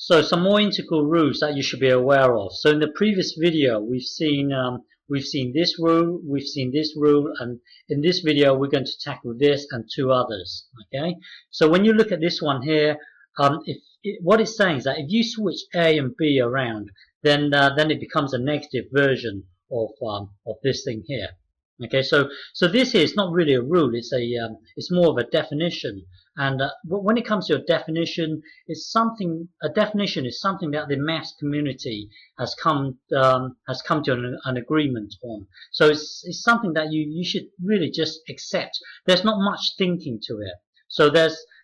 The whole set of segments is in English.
So some more integral rules that you should be aware of. So in the previous video, we've seen this rule, we've seen this rule, and in this video we're going to tackle this and two others. Okay. So when you look at this one here, what it's saying is that if you switch a and b around, then it becomes a negative version of this thing here. Okay, so this here is not really a rule. It's more of a definition. And when it comes to a definition, a definition is something that the maths community has come to an agreement on. So it's something that you should really just accept. There's not much thinking to it. So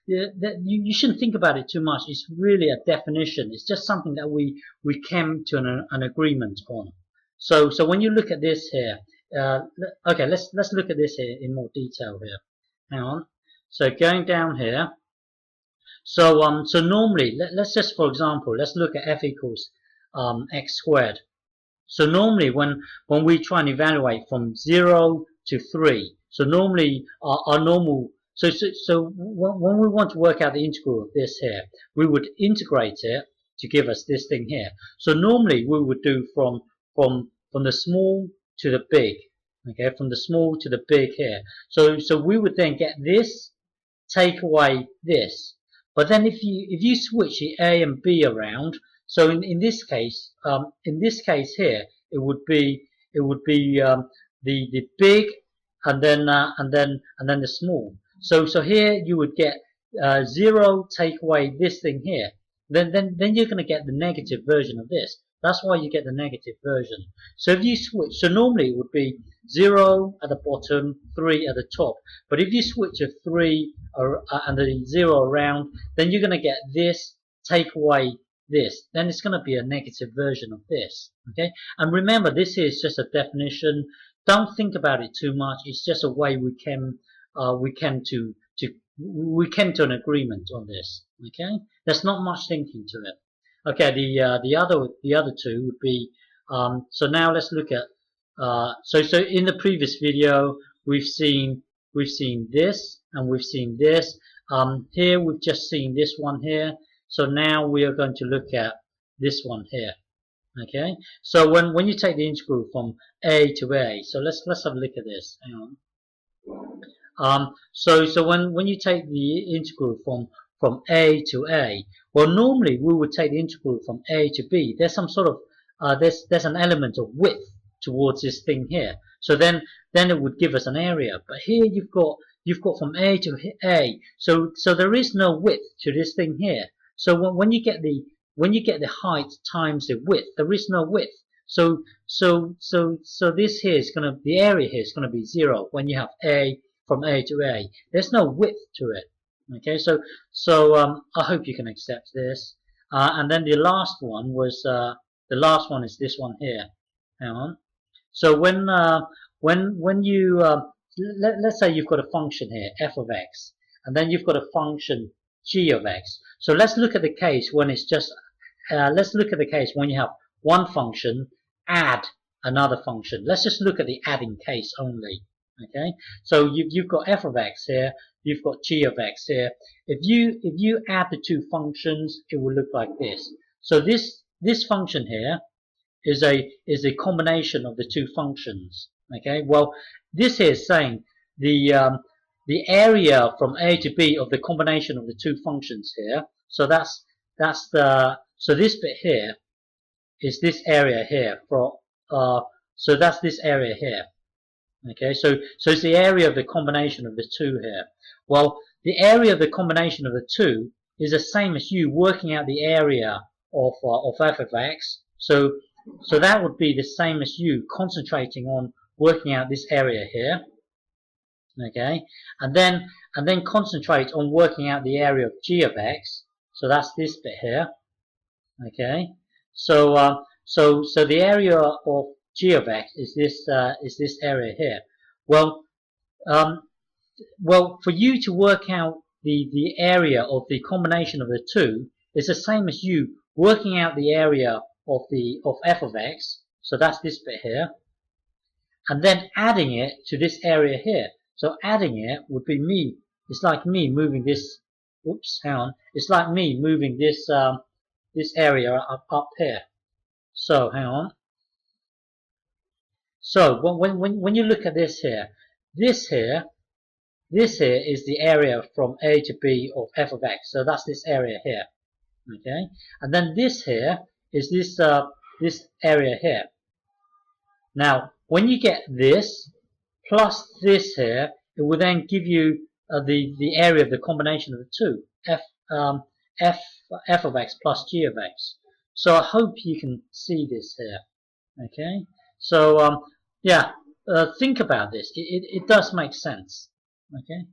you shouldn't think about it too much. It's really a definition. It's just something that we came to an agreement on. So when you look at this here, okay, let's look at this here in more detail here. Hang on. So going down here, so normally let's just, for example, let's look at f equals x squared. So normally when we try and evaluate from 0 to 3, so normally our normal so when we want to work out the integral of this here, we would integrate it to give us this thing here. So normally we would do from the small to the big, okay, from the small to the big here. So we would then get this, take away this. But then if you switch the a and b around, so in this case here, it would be the big and then the small. So here you would get 0, take away this thing here. Then you're going to get the negative version of this. That's why you get the negative version. So if you switch, so normally it would be 0 at the bottom, 3 at the top. But if you switch a 3 and the 0 around, then you're going to get this, take away this. Then it's going to be a negative version of this. Okay? And remember, this is just a definition. Don't think about it too much. It's just a way we came to an agreement on this. Okay? There's not much thinking to it. Okay, the other two would be so now let's look at so in the previous video we've seen this and we've seen this. Here we've just seen this one here. So now we are going to look at this one here. Okay, so when you take the integral from a to a, so let's have a look at this. Hang on. So when you take the integral from a to a, well, normally we would take the integral from a to b. There's some sort of there's an element of width towards this thing here. So then it would give us an area. But here you've got from a to a. So there is no width to this thing here. So when you get the height times the width, there is no width. So this here is the area here is gonna be 0 when you have a from a to a. There's no width to it. Okay, so I hope you can accept this. And then the last one is this one here. Hang on. So when you let's say you've got a function here, f of x, and then you've got a function g of x. So let's look at the case when it's just let's look at the case when you have one function add another function. Let's just look at the adding case only. Okay, so you've got f of x here, you've got g of x here. If you add the two functions, it will look like this. So this function here is a combination of the two functions. Okay, well this here is saying the area from a to b of the combination of the two functions here. So so this bit here is this area here so that's this area here. Okay, so it's the area of the combination of the two here. Well, the area of the combination of the two is the same as you working out the area of f of x. So that would be the same as you concentrating on working out this area here. Okay, and then concentrate on working out the area of g of x. So that's this bit here. Okay, so the area of g of x is this area here. Well, for you to work out the area of the combination of the two is the same as you working out the area of f of x. So that's this bit here, and then adding it to this area here. So adding it would be it's like me moving this. Oops, hang on. It's like me moving this this area up here. So hang on. So when you look at this here is the area from A to B of f of x. So that's this area here. Okay, and then this here is this area here. Now, when you get this plus this here, it will then give you the area of the combination of the two, f of x plus g of x. So I hope you can see this here. Okay, so yeah, think about this. It does make sense. Okay.